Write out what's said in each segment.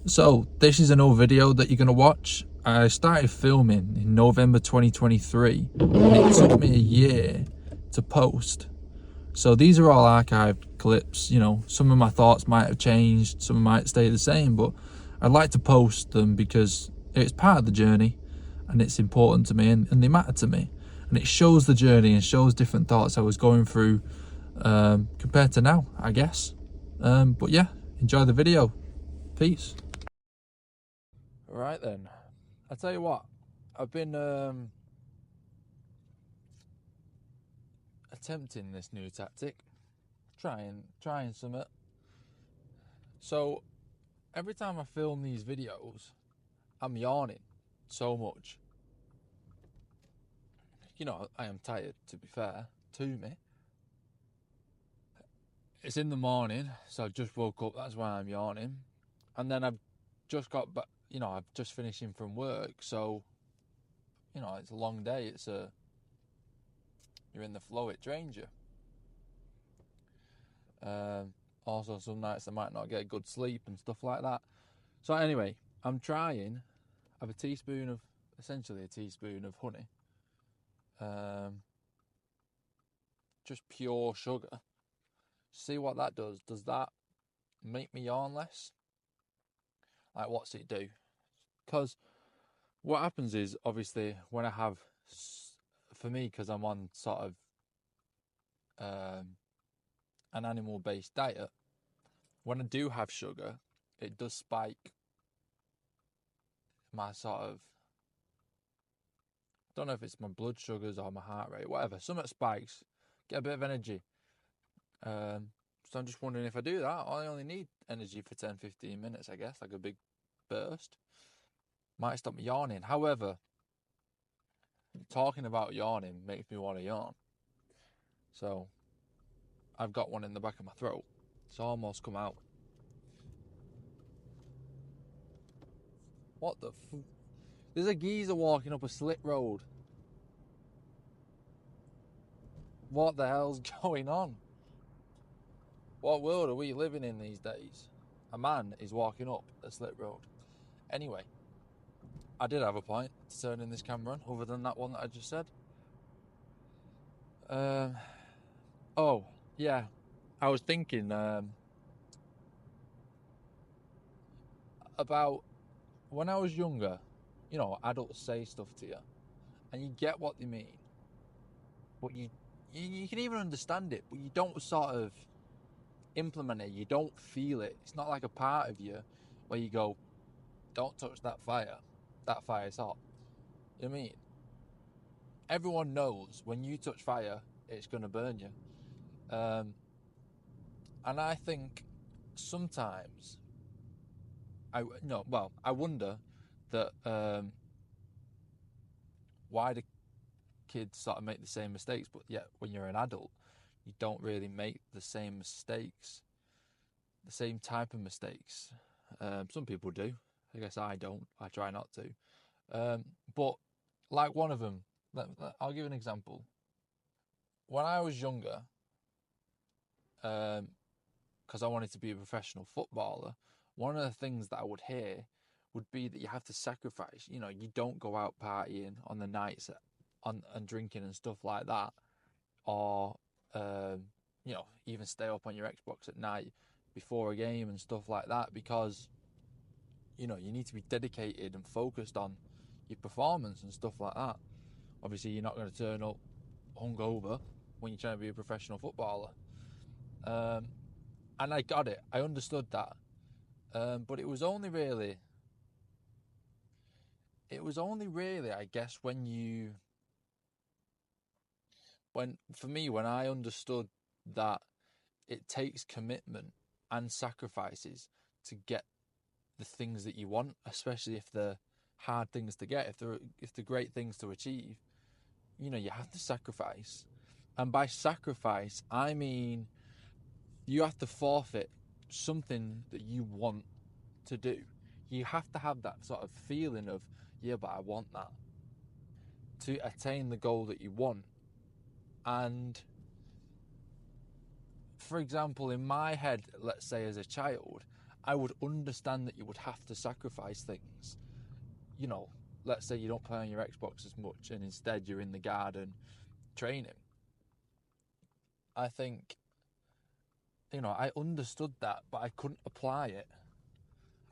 So this is an old video that you're going to watch. I started filming in November 2023 and it took me a year to post. So these are all archived clips. Some of my thoughts might have changed, some might stay the same, but I'd like to post them because it's part of the journey and it's important to me, and they matter to me, and it shows the journey and shows different thoughts I was going through compared to now, I guess. But yeah, enjoy the video. Peace. Right then, I tell you what, I've been attempting this new tactic, trying something. So every time I film these videos, I'm yawning so much. I am tired, to be fair to me. It's in the morning, so I just woke up, that's why I'm yawning. And then I've just got back, I've just finishing from work, so, it's a long day, you're in the flow, it drains you. Also, some nights I might not get good sleep and stuff like that. So anyway, I'm trying. I have essentially a teaspoon of honey. Just pure sugar. See what that does. Does that make me yawn less? Like, what's it do? Because what happens is, obviously, when I have, for me, because I'm on sort of an animal-based diet, when I do have sugar, it does spike my sort of, I don't know if it's my blood sugars or my heart rate, whatever. Something spikes, get a bit of energy. So I'm just wondering, if I do that, I only need energy for 10-15 minutes, I guess, like a big burst. Might stop me yawning. However, talking about yawning makes me want to yawn. So I've got one in the back of my throat. It's almost come out. What the There's a geezer walking up a slit road. What the hell's going on? What world are we living in these days? A man is walking up a slit road. Anyway, I did have a point to turn in this camera on, other than that one that I just said. Oh, yeah. I was thinking about when I was younger, adults say stuff to you and you get what they mean, but you can even understand it, but you don't sort of implement it. You don't feel it. It's not like a part of you where you go, don't touch that fire. That fire's hot. You know what I mean? Everyone knows when you touch fire, it's going to burn you. And I think sometimes I wonder that why do kids sort of make the same mistakes, but yet when you're an adult, you don't really make the same mistakes, the same type of mistakes. Some people do. I guess I don't. I try not to. But like one of them, I'll give an example. When I was younger, because I wanted to be a professional footballer, one of the things that I would hear would be that you have to sacrifice. You don't go out partying on the nights and drinking and stuff like that, or even stay up on your Xbox at night before a game and stuff like that, because you need to be dedicated and focused on your performance and stuff like that. Obviously, you're not going to turn up hungover when you're trying to be a professional footballer. And I got it. I understood that. But it was only really, I guess, when I understood that it takes commitment and sacrifices to get the things that you want, especially if they're hard things to get, if they're great things to achieve, you have to sacrifice. And by sacrifice, I mean you have to forfeit something that you want to do. You have to have that sort of feeling of, yeah, but I want that, to attain the goal that you want. And for example, in my head, let's say as a child, I would understand that you would have to sacrifice things. You know, let's say you don't play on your Xbox as much and instead you're in the garden training. I think, I understood that, but I couldn't apply it.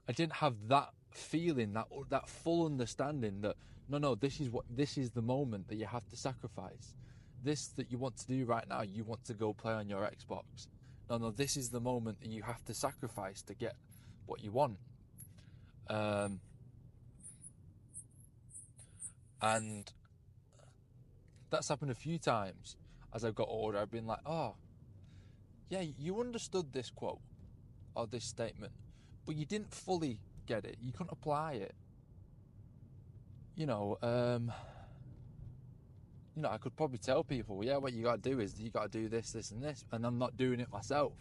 I didn't have that feeling, that full understanding that no, this is the moment that you have to sacrifice. This that you want to do right now, you want to go play on your Xbox. No, this is the moment that you have to sacrifice to get what you want. And that's happened a few times as I've got older. I've been like, oh, yeah, you understood this quote or this statement, but you didn't fully get it. You couldn't apply it. I could probably tell people, yeah, what you got to do is you got to do this, this, and this, and I'm not doing it myself.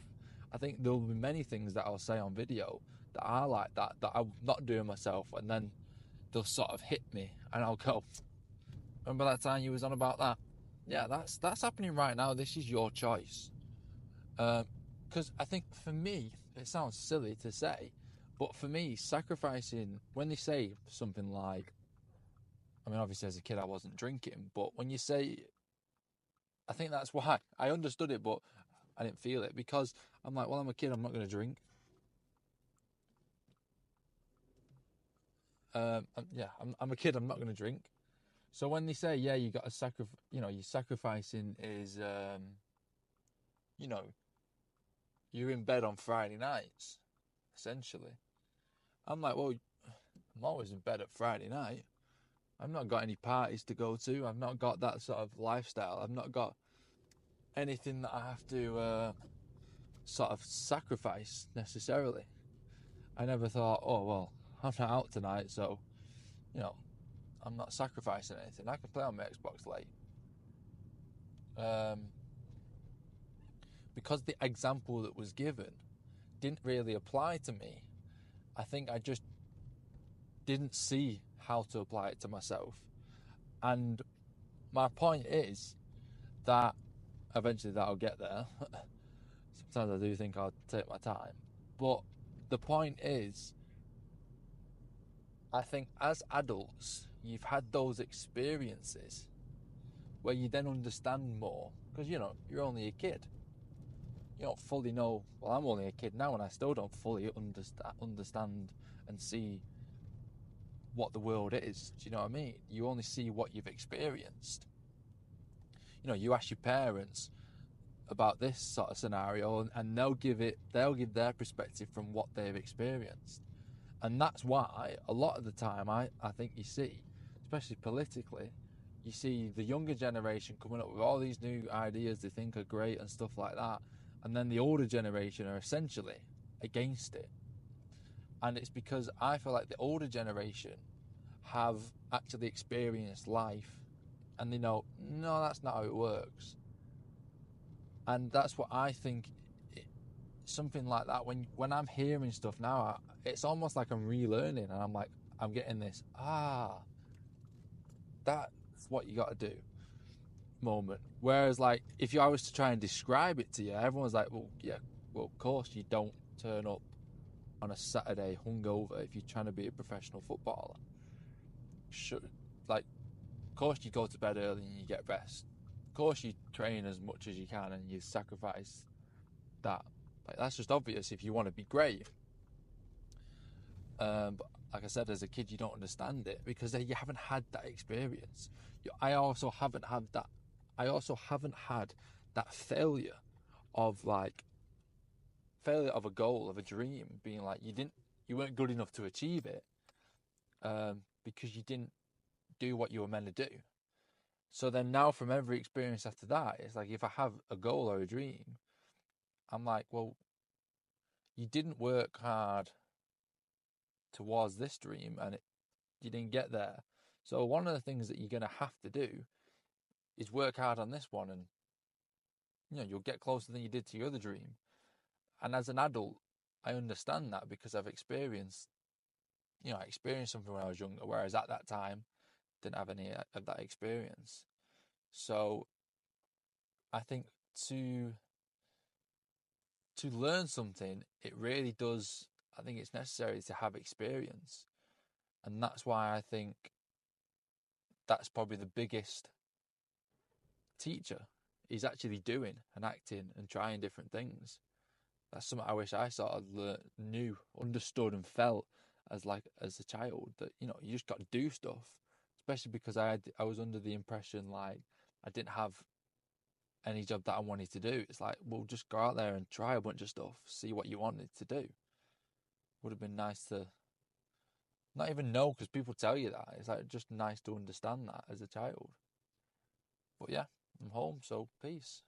I think there'll be many things that I'll say on video that are like that I'm not doing myself, and then they'll sort of hit me, and I'll go, remember that time you was on about that? Yeah, that's happening right now. This is your choice. Because I think for me, it sounds silly to say, but for me, sacrificing, when they say something like, I mean, obviously as a kid I wasn't drinking, but when you say, I think that's why I understood it, but I didn't feel it, because I'm like, well, I'm a kid, I'm not going to drink. I'm a kid, I'm not going to drink. So when they say, yeah, you got to sacrifice, your sacrificing is, you're in bed on Friday nights, essentially. I'm like, well, I'm always in bed at Friday night. I've not got any parties to go to. I've not got that sort of lifestyle. I've not got anything that I have to sort of sacrifice necessarily. I never thought, oh, well, I'm not out tonight, so, I'm not sacrificing anything. I can play on my Xbox late. Because the example that was given didn't really apply to me, I think I just didn't see how to apply it to myself. And my point is that eventually that'll get there. Sometimes I do think I'll take my time. But the point is, I think as adults, you've had those experiences where you then understand more. Because, you're only a kid. You don't fully know. Well, I'm only a kid now and I still don't fully understand and see what the world is. Do you know what I mean? You only see what you've experienced. You ask your parents about this sort of scenario and they'll give their perspective from what they've experienced. And that's why a lot of the time I think you see, especially politically, you see the younger generation coming up with all these new ideas they think are great and stuff like that, and then the older generation are essentially against it. And it's because I feel like the older generation have actually experienced life and they know, no, that's not how it works. And that's what I think, something like that, when I'm hearing stuff now, it's almost like I'm relearning, and I'm like, I'm getting this, that's what you got to do moment. Whereas, like, if I was to try and describe it to you, everyone's like, well, yeah, well, of course you don't turn up on a Saturday hungover if you're trying to be a professional footballer. Of course you go to bed early and you get rest. Of course you train as much as you can and you sacrifice that. Like, that's just obvious if you want to be great. But like I said, as a kid, you don't understand it because you haven't had that experience. I also haven't had that failure of a goal, of a dream, being like you weren't good enough to achieve it because you didn't do what you were meant to do. So then now, from every experience after that, it's like if I have a goal or a dream, I'm like, well, you didn't work hard towards this dream and you didn't get there. So one of the things that you're going to have to do is work hard on this one, and you'll get closer than you did to your other dream. And as an adult, I understand that because I've experienced something when I was younger, whereas at that time didn't have any of that experience. So I think to learn something, it really does I think it's necessary to have experience. And that's why I think that's probably the biggest teacher, is actually doing and acting and trying different things. That's something I wish I sort of knew, understood, and felt as a child, that you just got to do stuff. Especially because I was under the impression like I didn't have any job that I wanted to do. It's like, well, just go out there and try a bunch of stuff, see what you wanted to do. Would have been nice to not even know, because people tell you that. It's like just nice to understand that as a child. But yeah, I'm home, so peace.